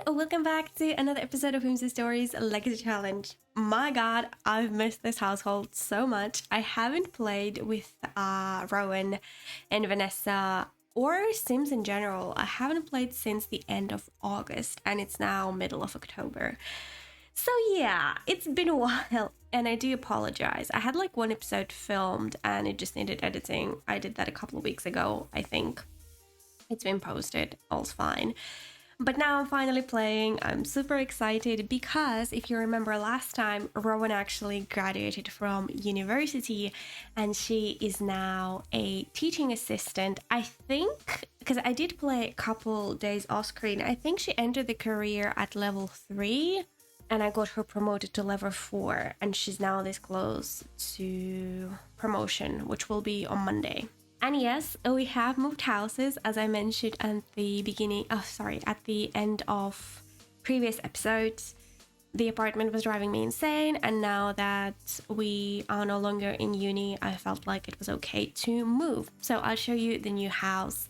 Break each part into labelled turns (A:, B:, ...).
A: welcome back to another episode of Whimsy Stories Legacy Challenge. My god, I've missed this household so much. I haven't played with Rowan and Vanessa or Sims in general. I haven't played since the end of August and it's now middle of October. So yeah, it's been a while and I do apologize. I had like one episode filmed and it just needed editing. I did that a couple of weeks ago, I think. It's been posted, all's fine. But now I'm finally playing. I'm super excited because if you remember last time, Rowan actually graduated from university and she is now a teaching assistant. I think, because I did play a couple days off screen, I think she entered the career at level 3 and I got her promoted to level 4 and she's now this close to promotion, which will be on Monday. And yes, we have moved houses, as I mentioned at the at the end of previous episodes. The apartment was driving me insane, and now that we are no longer in uni, I felt like it was okay to move. So I'll show you the new house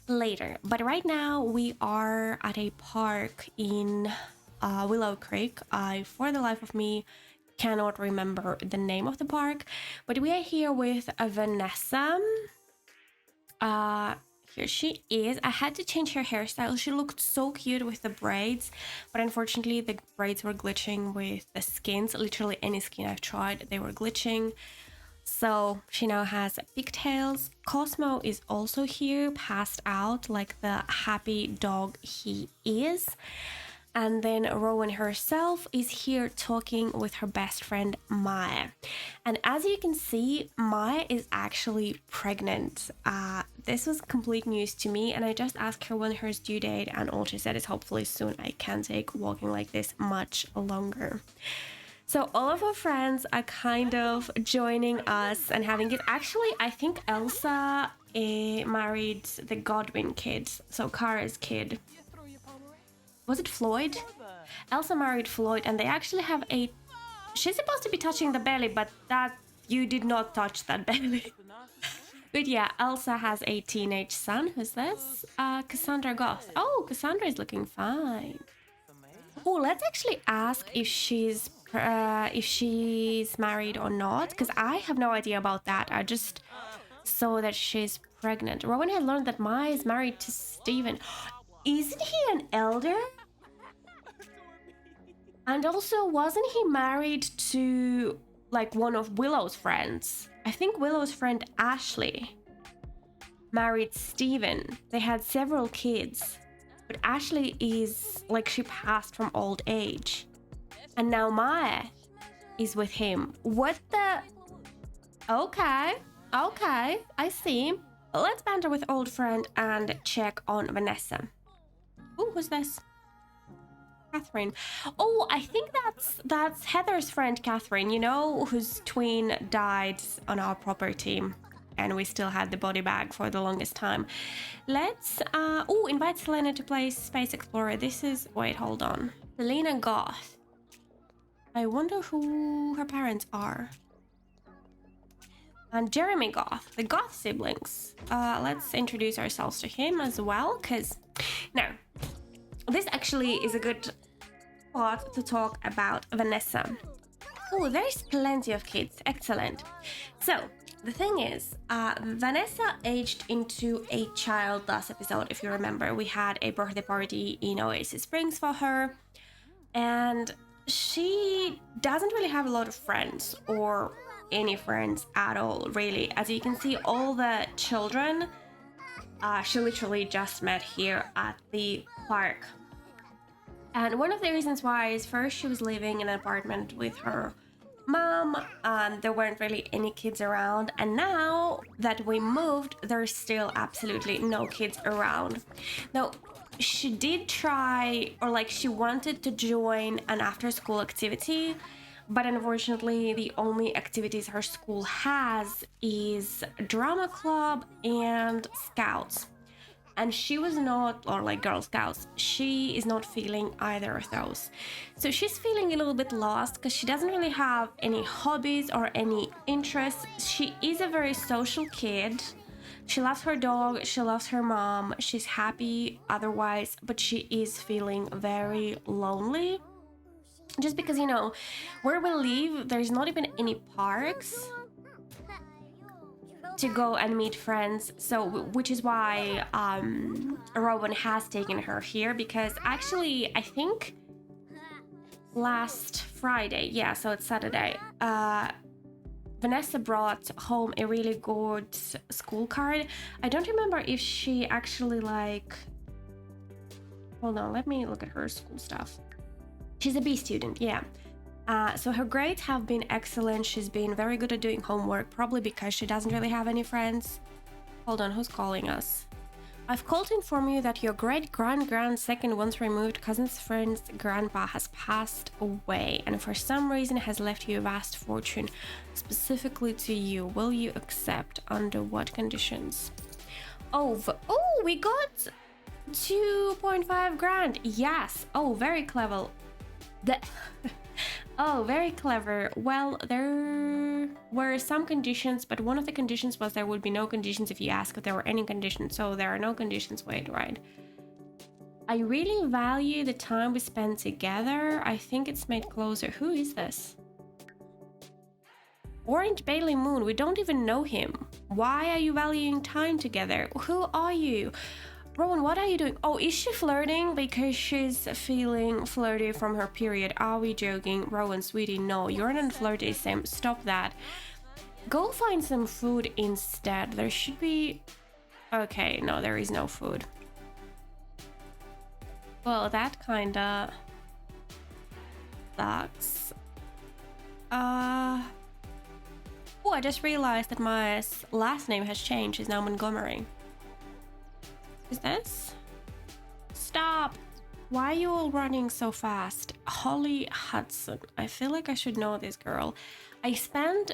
A: later. But right now we are at a park in Willow Creek. I, for the life of me, cannot remember the name of the park, but we are here with Vanessa. Here she is. I had to change her hairstyle. She looked so cute with the braids, but unfortunately the braids were glitching with the skins. Literally any skin I've tried, they were glitching. So she now has pigtails. Cosmo is also here, passed out like the happy dog he is. And then Rowan herself is here talking with her best friend Maya. And as you can see, Maya is actually pregnant. This was complete news to me and I just asked her when her due date and all she said is hopefully soon. I can't take walking like this much longer. So all of our friends are kind of joining us and having it. Actually, I think Elsa married the Godwin kid, so Kara's kid. Was it Floyd? Elsa married Floyd and they actually have a... She's supposed to be touching the belly, but that you did not touch that belly. But yeah, Elsa has a teenage son. Who's this? Cassandra Goth. Oh, Cassandra is looking fine. Oh, let's actually ask if she's married or not, because I have no idea about that. I just saw that she's pregnant. Rowan had learned that Maya is married to Steven. Isn't he an elder? And also, wasn't he married to like one of Willow's friends? I think Willow's friend Ashley married Steven. They had several kids, but Ashley is like, she passed from old age. And now Maya is with him. What the? Okay, I see. Let's banter with old friend and check on Vanessa. Oh, who's this? Catherine. Oh, I think that's Heather's friend Catherine, you know, whose twin died on our property and we still had the body bag for the longest time. Let's invite Selena to play Space Explorer. This is, wait, hold on. Selena Goth. I wonder who her parents are. And Jeremy Goth, the Goth siblings. Let's introduce ourselves to him as well, because now this actually is a good spot to talk about Vanessa. Oh, there's plenty of kids. Excellent. So the thing is, Vanessa aged into a child last episode. If you remember, we had a birthday party in Oasis Springs for her, and she doesn't really have a lot of friends or any friends at all, really. As you can see, all the children she literally just met here at the park. And one of the reasons why is, first, she was living in an apartment with her mom and there weren't really any kids around, and now that we moved, there's still absolutely no kids around. Now, she did try, or like she wanted to join an after-school activity, but unfortunately the only activities her school has is drama club and scouts, and she was not, or like Girl Scouts, she is not feeling either of those. So she's feeling a little bit lost because she doesn't really have any hobbies or any interests. She is a very social kid, She loves her dog, she loves her mom, she's happy otherwise, but she is feeling very lonely. Just because, you know, where we live, there's not even any parks to go and meet friends. So, which is why Rowan has taken her here, because actually, I think last Friday, yeah, so it's Saturday, Vanessa brought home a really good school card. I don't remember if she actually like... Hold on, let me look at her school stuff. She's a B student, yeah. So her grades have been excellent. She's been very good at doing homework, probably because she doesn't really have any friends. Hold on, who's calling us? I've called to inform you that your great-grand-second once removed cousin's friend's grandpa has passed away and for some reason has left you a vast fortune, specifically to you. Will you accept? Under what conditions? Oh, we got 2.5 grand. Yes. Oh, very clever. Oh, very clever. Well, there were some conditions, but one of the conditions was there would be no conditions if you ask if there were any conditions. So there are no conditions. Wait, right. I really value the time we spend together. I think it's made closer. Who is this? Orange Bailey Moon. We don't even know him. Why are you valuing time together? Who are you? Rowan, what are you doing? Oh, is she flirting? Because she's feeling flirty from her period. Are we joking? Rowan, sweetie, no. You're not flirty, Sam. Stop that. Go find some food instead. There should be... Okay, no, there is no food. Well, that kinda... sucks. Oh, I just realized that my last name has changed. It's now Montgomery. Is this? Stop! Why are you all running so fast? Holly Hudson. I feel like I should know this girl. I spent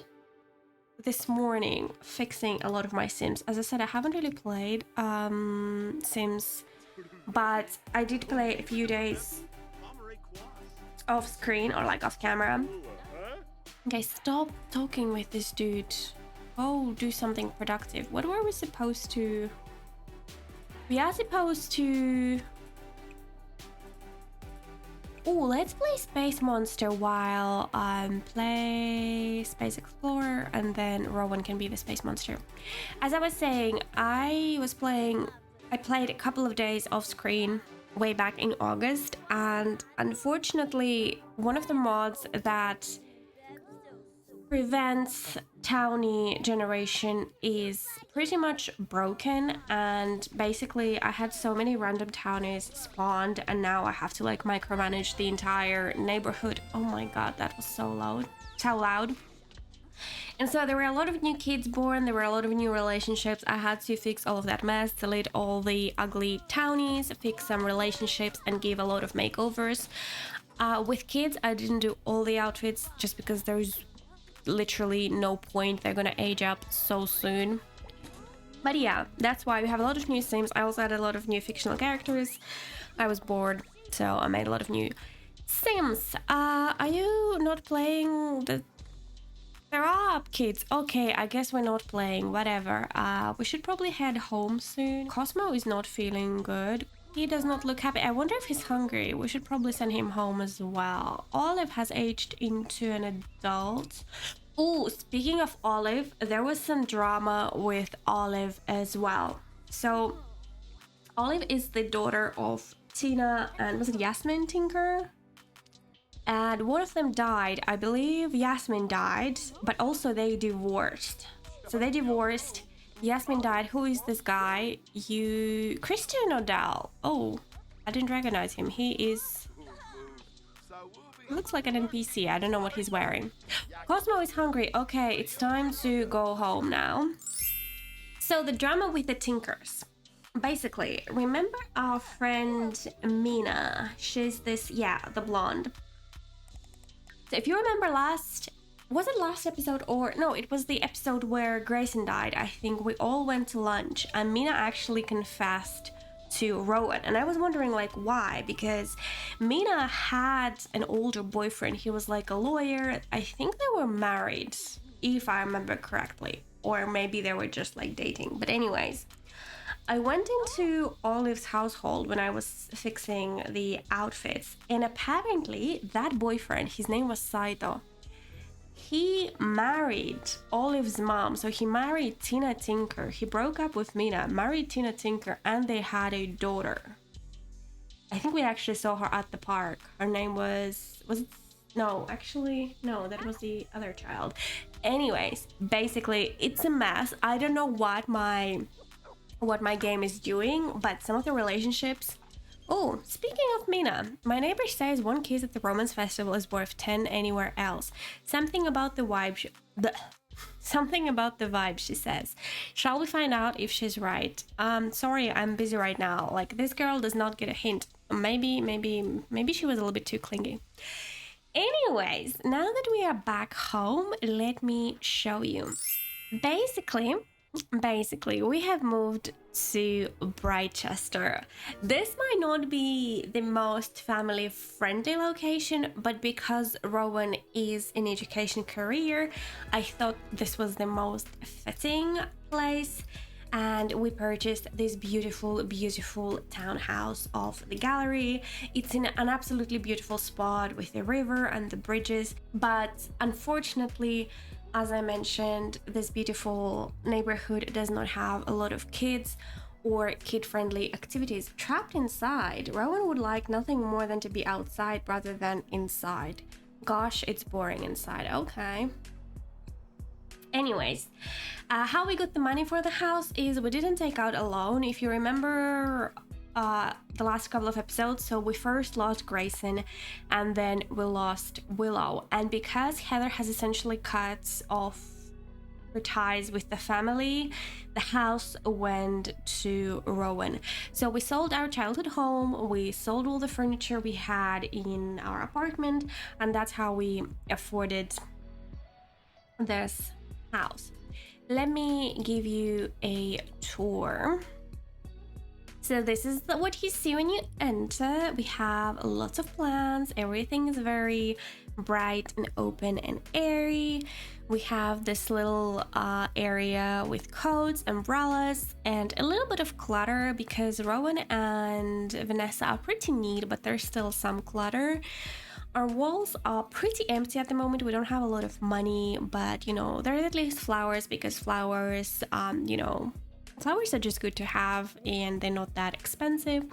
A: this morning fixing a lot of my Sims. As I said, I haven't really played Sims, but I did play a few days off screen or like off camera. Okay, stop talking with this dude. Oh, do something productive. What were we supposed to... We are supposed to... Oh, let's play Space Monster while play Space Explorer, and then Rowan can be the Space Monster. As I was saying, I played a couple of days off screen way back in August, and unfortunately one of the mods that prevents townie generation is pretty much broken, and basically I had so many random townies spawned and now I have to like micromanage the entire neighborhood. Oh my god, that was so loud. And so there were a lot of new kids born, there were a lot of new relationships. I had to fix all of that mess, delete all the ugly townies, fix some relationships and give a lot of makeovers. With kids I didn't do all the outfits just because there's literally no point, they're gonna age up so soon. But yeah, that's why we have a lot of new Sims. I also had a lot of new fictional characters. I was bored, so I made a lot of new Sims. Are you not playing the... They're up, kids. Okay, I guess we're not playing, whatever. We should probably head home soon. Cosmo is not feeling good. He does not look happy. I wonder if he's hungry. We should probably send him home as well. Olive has aged into an adult. Oh, speaking of Olive, there was some drama with Olive as well. So, Olive is the daughter of Tina and was it Yasmin Tinker? And one of them died. I believe Yasmin died, but also they divorced. So they divorced. Yasmin died. Who is this guy? Christian O'Dell. Oh, I didn't recognize him. He looks like an NPC. I don't know what he's wearing. Cosmo is hungry. Okay, it's time to go home now. So the drama with the Tinkers. Basically, remember our friend Mina? She's this, yeah, the blonde. So if you remember was it last episode or... No, it was the episode where Grayson died. I think we all went to lunch and Mina actually confessed to Rowan. And I was wondering like why, because Mina had an older boyfriend. He was like a lawyer. I think they were married, if I remember correctly. or maybe they were just like dating. But anyways, I went into Olive's household when I was fixing the outfits, and apparently that boyfriend, his name was Saito, he married Olive's mom. So he married Tina Tinker. He broke up with Mina, married Tina Tinker, and they had a daughter. I think we actually saw her at the park. Her name was it? No, actually, no, that was the other child. Anyways, basically, it's a mess. I don't know what my game is doing, but some of the relationships. Oh, speaking of Mina, my neighbor says one kiss at the Romance Festival is worth 10 anywhere else. Something about the vibe. Something about the vibe, she says. Shall we find out if she's right? Sorry, I'm busy right now. Like, this girl does not get a hint. Maybe she was a little bit too clingy. Anyways, now that we are back home, let me show you. Basically, we have moved to Brightchester. This might not be the most family-friendly location, but because Rowan is in education career, I thought this was the most fitting place. And we purchased this beautiful townhouse off the gallery. It's in an absolutely beautiful spot with the river and the bridges, but unfortunately, as I mentioned, this beautiful neighborhood does not have a lot of kids or kid-friendly activities. Trapped inside, Rowan would like nothing more than to be outside rather than inside. Gosh, it's boring inside. Okay. Anyways, how we got the money for the house is we didn't take out a loan. If you remember the last couple of episodes, so we first lost Grayson and then we lost Willow, and because Heather has essentially cut off her ties with the family, the house went to Rowan. So we sold our childhood home, we sold all the furniture we had in our apartment, and that's how we afforded this house. Let me give you a tour. So this is what you see when you enter. We have lots of plants. Everything is very bright and open and airy. We have this little area with coats, umbrellas, and a little bit of clutter because Rowan and Vanessa are pretty neat, but there's still some clutter. Our walls are pretty empty at the moment. We don't have a lot of money, but you know, there are at least flowers because flowers, flowers are just good to have and they're not that expensive.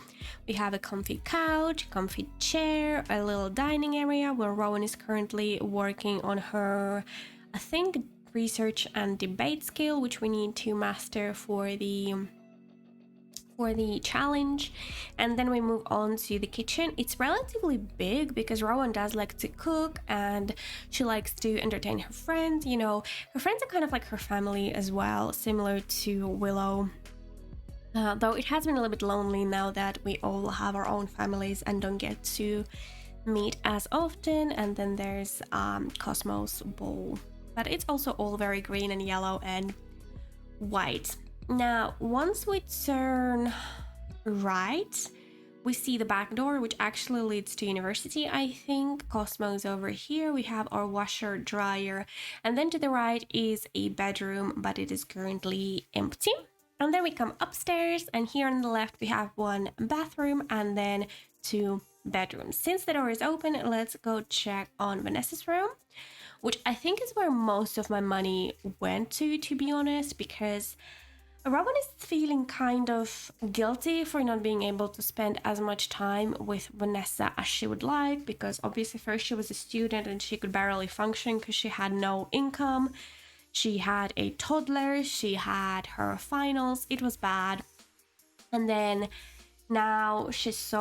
A: We have a comfy couch, comfy chair, a little dining area where Rowan is currently working on her, I think, research and debate skill, which we need to master for the challenge. And then we move on to the kitchen. It's relatively big because Rowan does like to cook and she likes to entertain her friends. You know, her friends are kind of like her family as well, similar to Willow. Though it has been a little bit lonely now that we all have our own families and don't get to meet as often. And then there's Cosmos Bowl, but it's also all very green and yellow and white. Now, once we turn right, we see the back door, which actually leads to university, I think. Cosmo's over here. We have our washer, dryer, and then to the right is a bedroom, but it is currently empty. And then we come upstairs, and here on the left we have one bathroom and then two bedrooms. Since the door is open, let's go check on Vanessa's room, which I think is where most of my money went to be honest, because Rowan is feeling kind of guilty for not being able to spend as much time with Vanessa as she would like, because obviously first she was a student and she could barely function because she had no income. She had a toddler, she had her finals, it was bad. And then now she's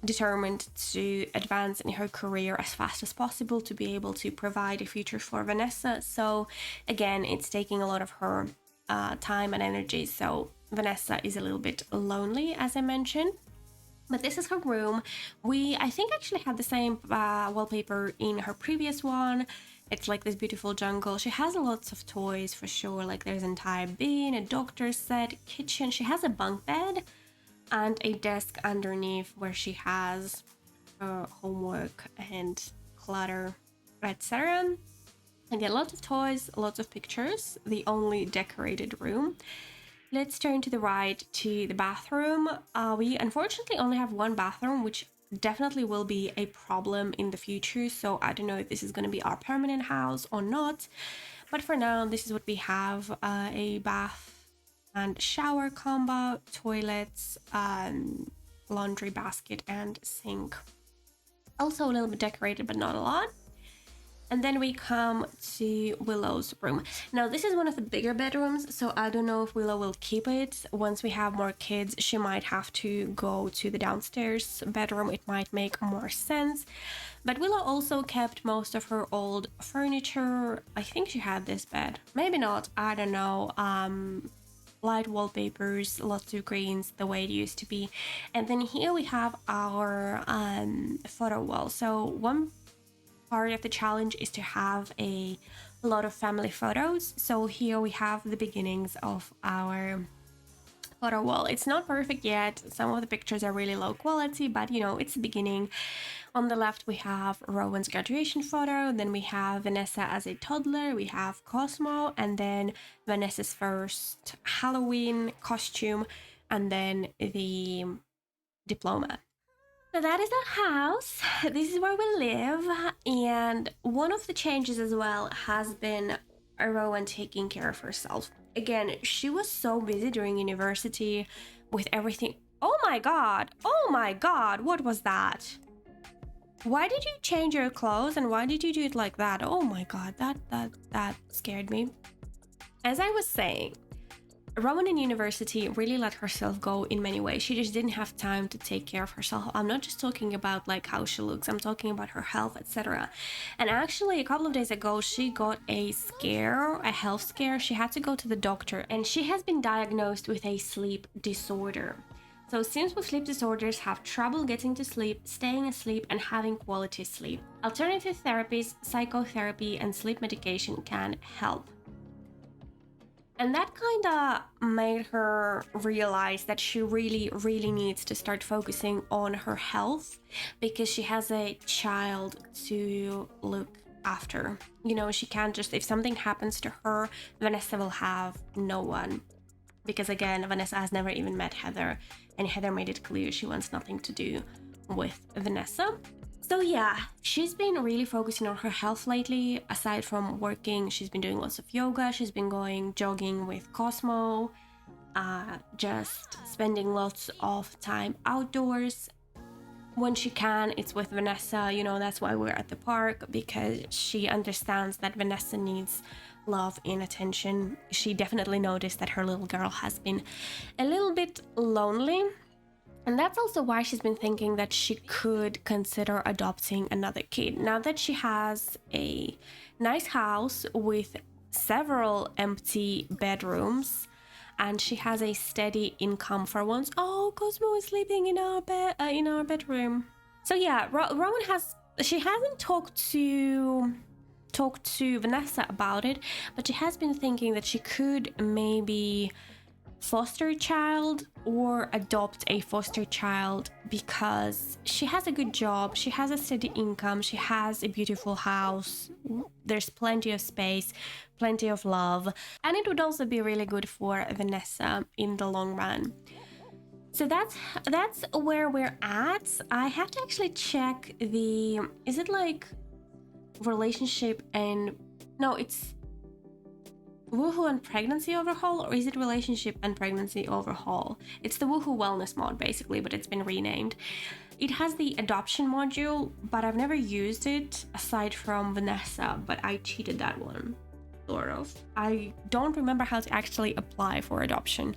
A: determined to advance in her career as fast as possible to be able to provide a future for Vanessa. So again, it's taking a lot of her time and energy. So Vanessa is a little bit lonely, as I mentioned. But this is her room. I think actually had the same wallpaper in her previous one. It's like this beautiful jungle. She has lots of toys for sure. Like there's an entire bin, a doctor's set, kitchen. She has a bunk bed and a desk underneath where she has her homework and clutter, etc. Again, lots of toys, lots of pictures, the only decorated room. Let's turn to the right to the bathroom. We unfortunately only have one bathroom, which definitely will be a problem in the future. So I don't know if this is going to be our permanent house or not. But for now, this is what we have. A bath and shower combo, toilets, laundry basket and sink. Also a little bit decorated, but not a lot. And then we come to Willow's room. Now, this is one of the bigger bedrooms, so I don't know if Willow will keep it. Once we have more kids, she might have to go to the downstairs bedroom. It might make more sense. But Willow also kept most of her old furniture. I think she had this bed. Maybe not, I don't know. Light wallpapers, lots of greens, the way it used to be. And then here we have our photo wall. So one part of the challenge is to have a lot of family photos. So here we have the beginnings of our photo wall. It's not perfect yet. Some of the pictures are really low quality, but you know, it's the beginning. On the left, we have Rowan's graduation photo. Then we have Vanessa as a toddler. We have Cosmo, and then Vanessa's first Halloween costume, and then the diploma. So that is our house. This is where we live. And one of the changes as well has been Rowan taking care of herself. Again, she was so busy during university with everything. Oh my god! Oh my god! What was that? Why did you change your clothes and why did you do it like that? Oh my god, that scared me. As I was saying, Rowan in university really let herself go in many ways. She just didn't have time to take care of herself. I'm not just talking about like how she looks, I'm talking about her health, etc. And actually a couple of days ago she got a scare, a health scare. She had to go to the doctor and she has been diagnosed with a sleep disorder. So symptoms with sleep disorders have trouble getting to sleep, staying asleep, and having quality sleep. Alternative therapies, psychotherapy, and sleep medication can help. And that kind of made her realize that she really needs to start focusing on her health because she has a child to look after. You know, she can't just, if something happens to her, Vanessa will have no one. Because again, Vanessa has never even met Heather, and Heather made it clear she wants nothing to do with Vanessa. So yeah, she's been really focusing on her health lately. Aside from working, she's been doing lots of yoga, she's been going jogging with Cosmo, just spending lots of time outdoors. When she can, it's with Vanessa, you know, that's why we're at the park, because she understands that Vanessa needs love and attention. She definitely noticed that her little girl has been a little bit lonely. And that's also why she's been thinking that she could consider adopting another kid. Now that she has a nice house with several empty bedrooms and she has a steady income for once. Oh, Cosmo is sleeping in our bedroom. So yeah, Rowan hasn't talked to Vanessa about it, but she has been thinking that she could maybe foster a child or adopt a foster child because she has a good job, she has a steady income, she has a beautiful house, there's plenty of space, plenty of love, and it would also be really good for Vanessa in the long run. So that's where we're at. I have to actually check is it like relationship and no, it's Woohoo and pregnancy overhaul, or is it relationship and pregnancy overhaul? It's the Woohoo wellness mod basically, but it's been renamed. It has the adoption module, but I've never used it aside from Vanessa, but I cheated that one, sort of. I don't remember how to actually apply for adoption.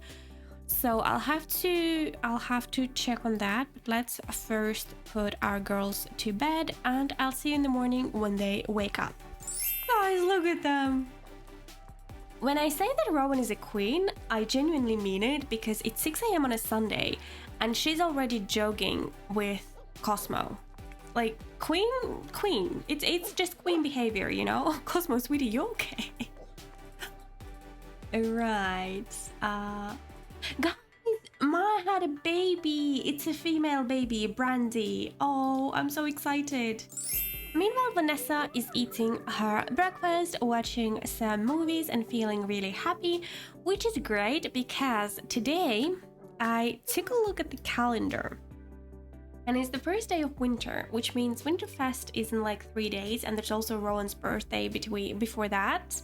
A: So I'll have to check on that, but let's first put our girls to bed and I'll see you in the morning when they wake up. Guys, look at them. When I say that Rowan is a queen, I genuinely mean it because it's 6 a.m. on a Sunday and she's already jogging with Cosmo. Like, queen. It's just queen behavior, you know? Cosmo, sweetie, you okay? Right. Guys, Ma had a baby. It's a female baby, Brandy. Oh, I'm so excited. Meanwhile, Vanessa is eating her breakfast, watching some movies, and feeling really happy, which is great because today I took a look at the calendar. And it's the first day of winter, which means Winterfest is in like 3 days, and there's also Rowan's birthday before that.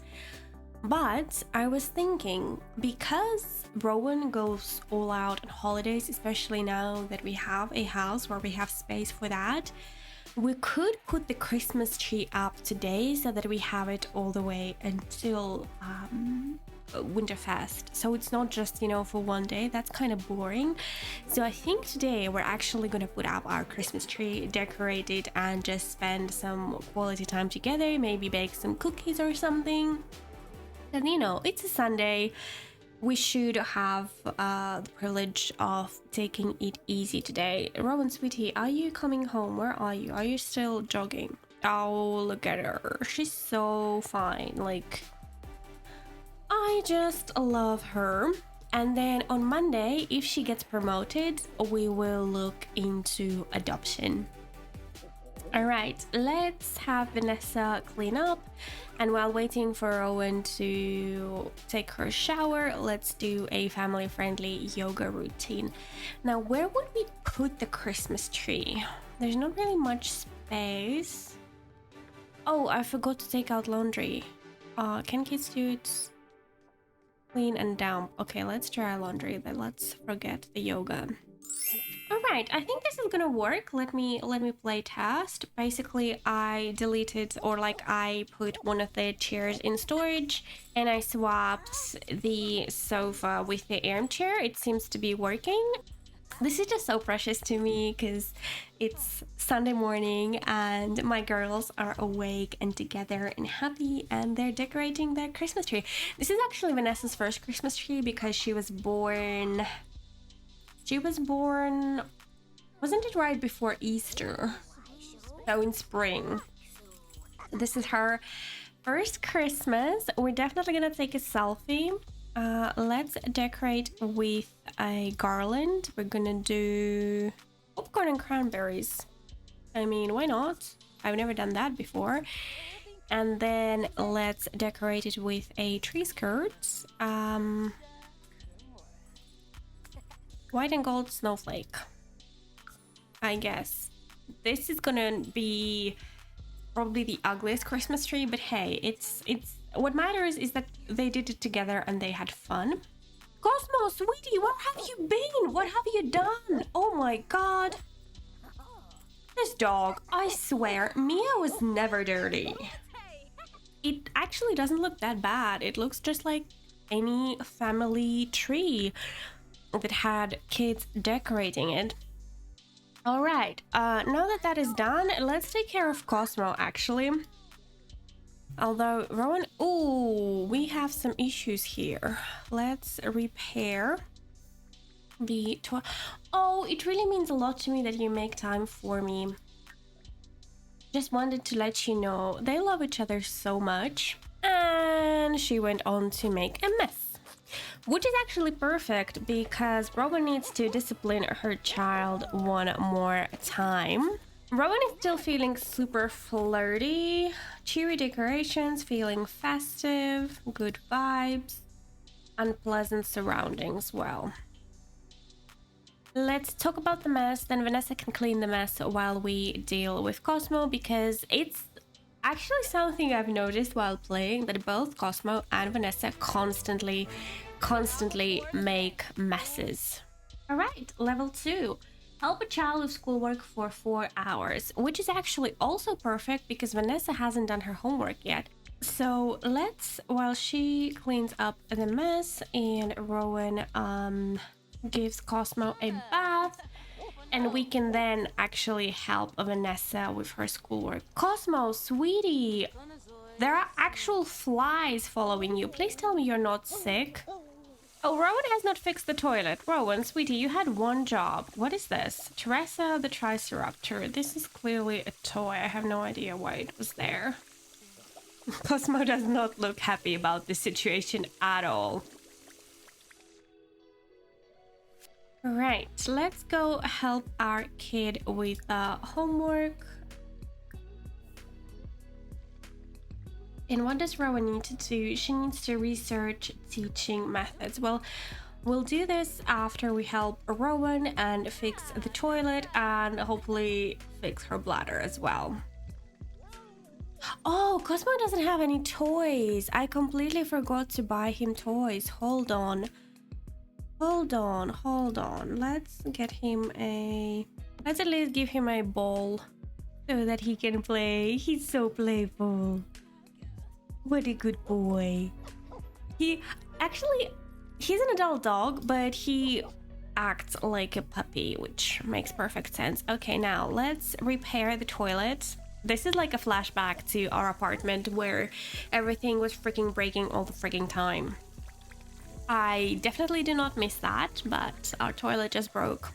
A: But I was thinking, because Rowan goes all out on holidays, especially now that we have a house where we have space for that, we could put the Christmas tree up today so that we have it all the way until Winterfest. So it's not just, for one day. That's kind of boring. So I think today we're actually going to put up our Christmas tree, decorate it, and just spend some quality time together, maybe bake some cookies or something. And it's a Sunday. We should have the privilege of taking it easy today. Rowan, sweetie, are you coming home? Where are you? Are you still jogging? Oh, look at her. She's so fine. Like, I just love her. And then on Monday, if she gets promoted, we will look into adoption. All right, let's have Vanessa clean up. And while waiting for Rowan to take her shower, let's do a family-friendly yoga routine. Now, where would we put the Christmas tree? There's not really much space. Oh, I forgot to take out laundry. Can kids do it? Clean and down. Okay, let's try laundry, but let's forget the yoga. All right, I think this is gonna work. Let me play test. Basically, I deleted, or I put one of the chairs in storage, and I swapped the sofa with the armchair. It seems to be working. This is just so precious to me because it's Sunday morning and my girls are awake and together and happy, and they're decorating their Christmas tree. This is actually Vanessa's first Christmas tree because she was born, wasn't it right before Easter? So in spring. This is her first Christmas. We're definitely gonna take a selfie. Let's decorate with a garland. We're gonna do popcorn and cranberries. I mean, why not? I've never done that before. And then let's decorate it with a tree skirt. White and gold snowflake, I guess. This is gonna be probably the ugliest Christmas tree, but hey, it's what matters is that they did it together and they had fun. Cosmo, sweetie, where have you been? What have you done? Oh my god. This dog, I swear, Mia was never dirty. It actually doesn't look that bad. It looks just like any family tree that had kids decorating it. All right, now that that is done, let's take care of Cosmo actually. Although Rowan, oh, we have some issues here. Let's repair the toy. Oh, it really means a lot to me that you make time for me. Just wanted to let you know they love each other so much. And she went on to make a mess. Which is actually perfect because Rowan needs to discipline her child one more time. Rowan is still feeling super flirty, cheery decorations, feeling festive, good vibes, unpleasant surroundings. Well, let's talk about the mess, then Vanessa can clean the mess while we deal with Cosmo, because it's actually something I've noticed while playing, that both Cosmo and Vanessa constantly make messes. All right, level 2. Help a child with schoolwork for 4 hours, which is actually also perfect because Vanessa hasn't done her homework yet. So let's, while she cleans up the mess and Rowan gives Cosmo a bath, and we can then actually help Vanessa with her schoolwork. Cosmo, sweetie, there are actual flies following you. Please tell me you're not sick. Oh, Rowan has not fixed the toilet. Rowan, sweetie, you had one job. What is this? Teresa the Triceraptor. This is clearly a toy. I have no idea why it was there. Cosmo does not look happy about this situation at all. Right, let's go help our kid with homework. And what does Rowan need to do? She needs to research teaching methods. Well, we'll do this after we help Rowan and fix the toilet and hopefully fix her bladder as well. Oh, Cosmo doesn't have any toys. I completely forgot to buy him toys. Hold on. Let's get him a... Let's at least give him a ball so that he can play. He's so playful. What a good boy. He's an adult dog, but he acts like a puppy, which makes perfect sense. Okay, now let's repair the toilet. This is like a flashback to our apartment where everything was freaking breaking all the freaking time. I definitely do not miss that, but our toilet just broke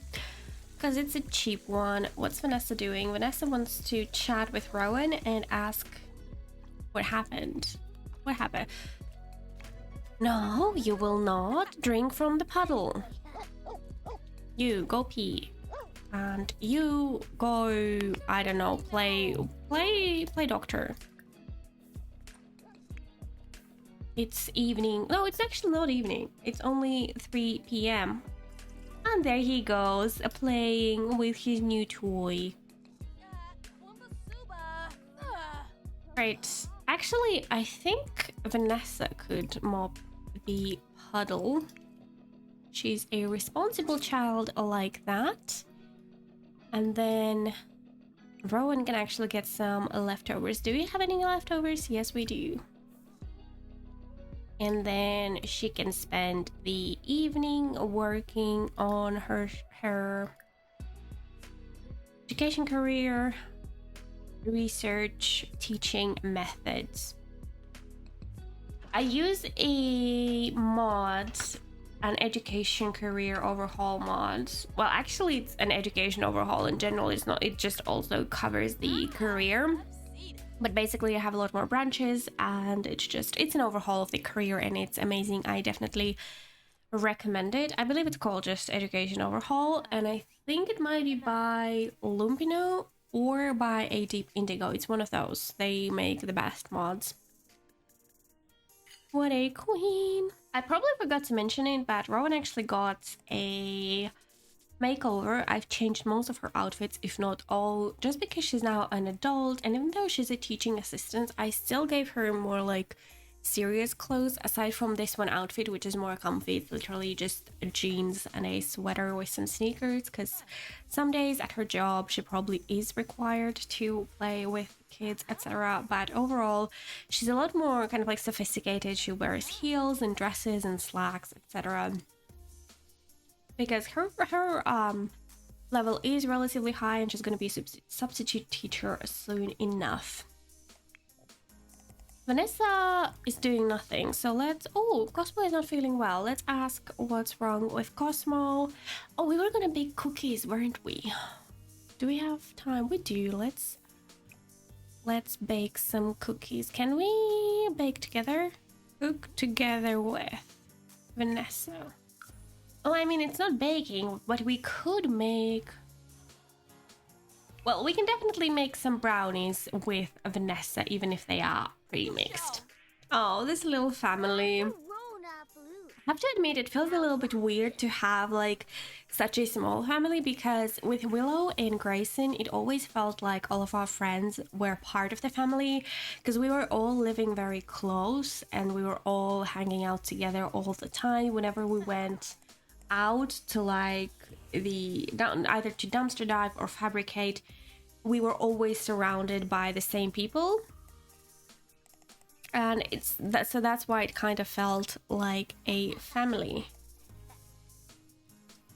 A: because it's a cheap one. What's Vanessa doing? Vanessa wants to chat with Rowan and ask what happened. What happened? No, you will not drink from the puddle. You go pee. And you go, I don't know, play doctor. It's evening. No, it's actually not evening. It's only 3 p.m. And there he goes, playing with his new toy. Right. Actually, I think Vanessa could mop the puddle. She's a responsible child like that. And then Rowan can actually get some leftovers. Do we have any leftovers? Yes, we do. And then she can spend the evening working on her education career, research, teaching methods. I use a mod, an education career overhaul mod. Well, actually it's an education overhaul in general. It's not, it just also covers the career. But basically I have a lot more branches and it's an overhaul of the career and it's amazing. I definitely recommend it. I believe it's called just Education Overhaul and I think it might be by Lumpino or by A Deep Indigo. It's one of those. They make the best mods. What a queen. I probably forgot to mention it, but Rowan actually got a makeover. I've changed most of her outfits, if not all, just because she's now an adult, and even though she's a teaching assistant, I still gave her more like serious clothes aside from this one outfit, which is more comfy. It's literally just jeans and a sweater with some sneakers, because some days at her job she probably is required to play with kids, etc. But overall she's a lot more kind of like sophisticated. She wears heels and dresses and slacks, etc. because her level is relatively high and she's going to be a substitute teacher soon enough. Vanessa is doing nothing, so let's... Oh, Cosmo is not feeling well. Let's ask what's wrong with Cosmo. Oh, we were gonna bake cookies, weren't we? Do we have time? We do. Let's bake some cookies. Can we bake together? Cook together with Vanessa. Oh, I mean, it's not baking, but we could make... Well, we can definitely make some brownies with Vanessa, even if they are pre-mixed. Oh, this little family. I have to admit, it feels a little bit weird to have like such a small family, because with Willow and Grayson, it always felt like all of our friends were part of the family, because we were all living very close and we were all hanging out together all the time. Whenever we went out to like either to dumpster dive or fabricate, we were always surrounded by the same people, and so that's why it kind of felt like a family.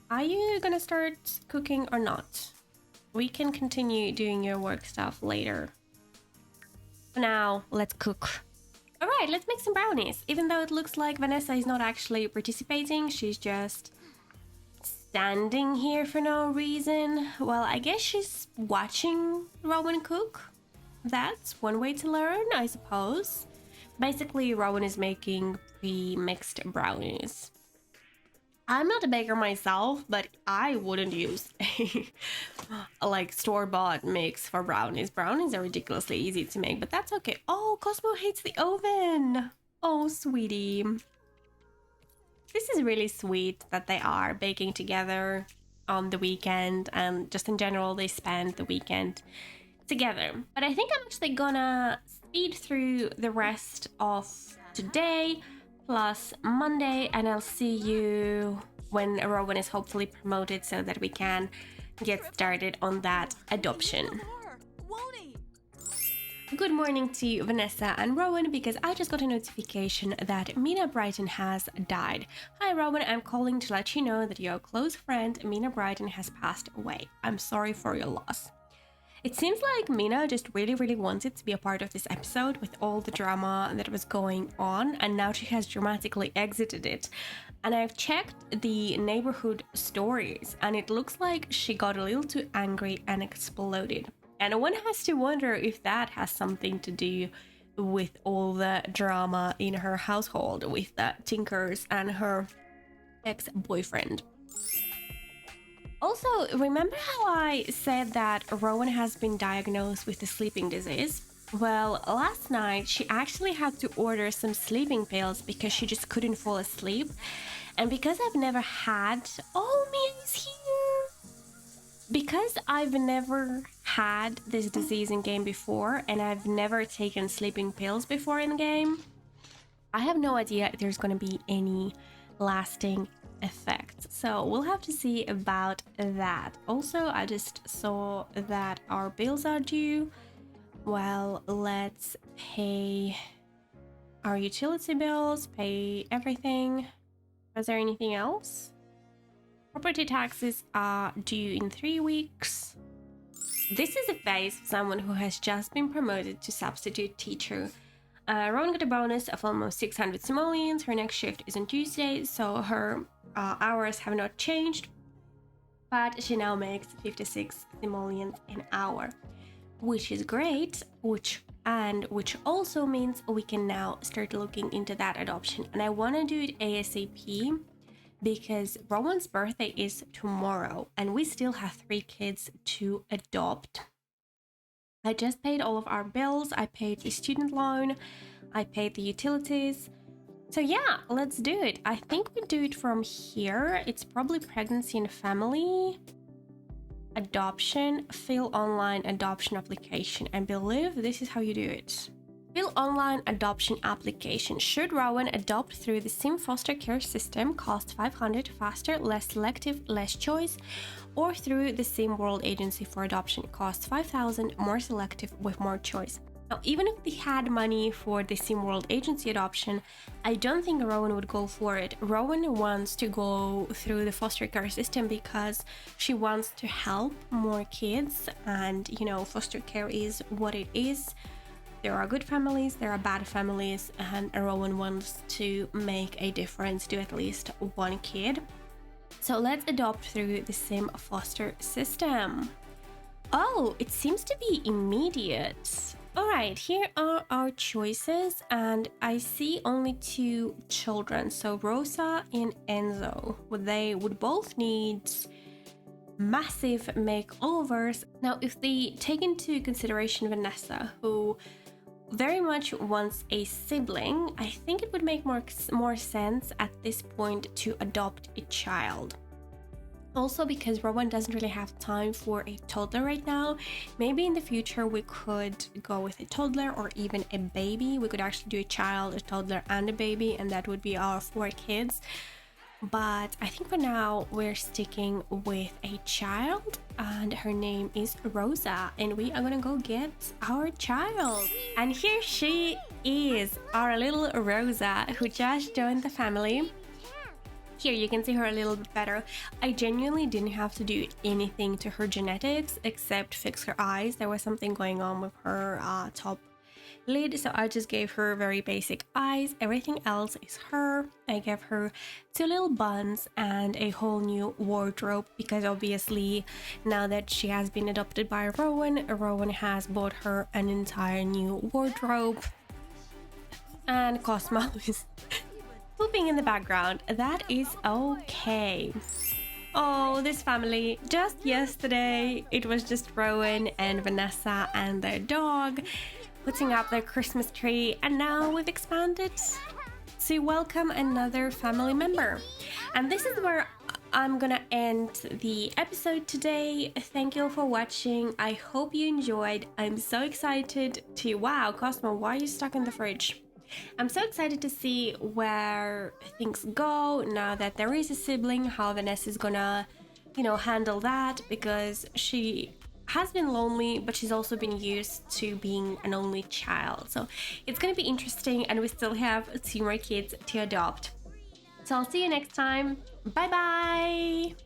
A: Are you gonna start cooking or not? We can continue doing your work stuff later. For now, let's cook. All right, let's make some brownies. Even though it looks like Vanessa is not actually participating, she's just standing here for no reason. Well, I guess she's watching Rowan cook. That's one way to learn, I suppose. Basically, Rowan is making pre-mixed brownies. I'm not a baker myself, but I wouldn't use a like store-bought mix for brownies. Brownies are ridiculously easy to make, but that's okay. Oh, Cosmo hates the oven. Oh, sweetie. This is really sweet that they are baking together on the weekend, and just in general, they spend the weekend together. But I think I'm actually gonna speed through the rest of today plus Monday, and I'll see you when Rowan is hopefully promoted so that we can get started on that adoption. Good morning to Vanessa and Rowan, because I just got a notification that Mina Brighton has died. Hi Rowan, I'm calling to let you know that your close friend Mina Brighton has passed away. I'm sorry for your loss. It seems like Mina just really wanted to be a part of this episode with all the drama that was going on, and now she has dramatically exited it. And I've checked the neighborhood stories, and it looks like she got a little too angry and exploded. And one has to wonder if that has something to do with all the drama in her household with the Tinkers and her ex-boyfriend. Also, remember how I said that Rowan has been diagnosed with a sleeping disease? Well, last night she actually had to order some sleeping pills because she just couldn't fall asleep. And because I've never had... Oh, Mia's here! Because I've never had this disease in game before, and I've never taken sleeping pills before in game, I have no idea if there's going to be any lasting effects. So we'll have to see about that. Also, I just saw that our bills are due. Well, let's pay our utility bills, pay everything. Was there anything else? Property taxes are due in 3 weeks. This is a face of someone who has just been promoted to substitute teacher. Rowan got a bonus of almost 600 simoleons. Her next shift is on Tuesday, so her hours have not changed, but she now makes 56 simoleons an hour, which is great, which also means we can now start looking into that adoption. And I want to do it ASAP because Rowan's birthday is tomorrow and we still have 3 kids to adopt. I just paid all of our bills. I paid the student loan, I paid the utilities. So yeah, let's do it. I think we do it from here. It's probably pregnancy and family, adoption, fill online adoption application. I believe this is how you do it. Fill online adoption application. Should Rowan adopt through the Sim foster care system, cost 500, faster, less selective, less choice, or through the Sim World Agency for adoption, cost 5,000, more selective with more choice. Now, even if they had money for the Sim World Agency adoption, I don't think Rowan would go for it. Rowan wants to go through the foster care system because she wants to help more kids, and you know, foster care is what it is. There are good families, there are bad families, and Rowan wants to make a difference to at least one kid. So let's adopt through the Sim foster system. Oh, it seems to be immediate. Alright, here are our choices, and I see only 2 children, so Rosa and Enzo. They would both need massive makeovers. Now, if they take into consideration Vanessa, who very much wants a sibling, I think it would make more sense at this point to adopt a child. Also, because Rowan doesn't really have time for a toddler right now, maybe in the future we could go with a toddler or even a baby. We could actually do a child, a toddler, and a baby, and that would be our 4 kids. But I think for now we're sticking with a child, and her name is Rosa, and we are gonna go get our child. And here she is, our little Rosa, who just joined the family. Here you can see her a little bit better. I genuinely didn't have to do anything to her genetics except fix her eyes. There was something going on with her top lid, so I just gave her very basic eyes. Everything else is her. I gave her 2 little buns and a whole new wardrobe because obviously now that she has been adopted by Rowan has bought her an entire new wardrobe. And Cosmo is pooping in the background. That is okay. Oh, this family. Just yesterday, it was just Rowan and Vanessa and their dog putting up their Christmas tree, and now we've expanded to welcome another family member. And this is where I'm gonna end the episode today. Thank you all for watching. I hope you enjoyed. I'm so excited to... Wow, Cosmo, why are you stuck in the fridge? I'm so excited to see where things go now that there is a sibling, how Vanessa is gonna, handle that, because she has been lonely, but she's also been used to being an only child. So it's gonna be interesting, and we still have 2 more kids to adopt. So I'll see you next time. Bye bye!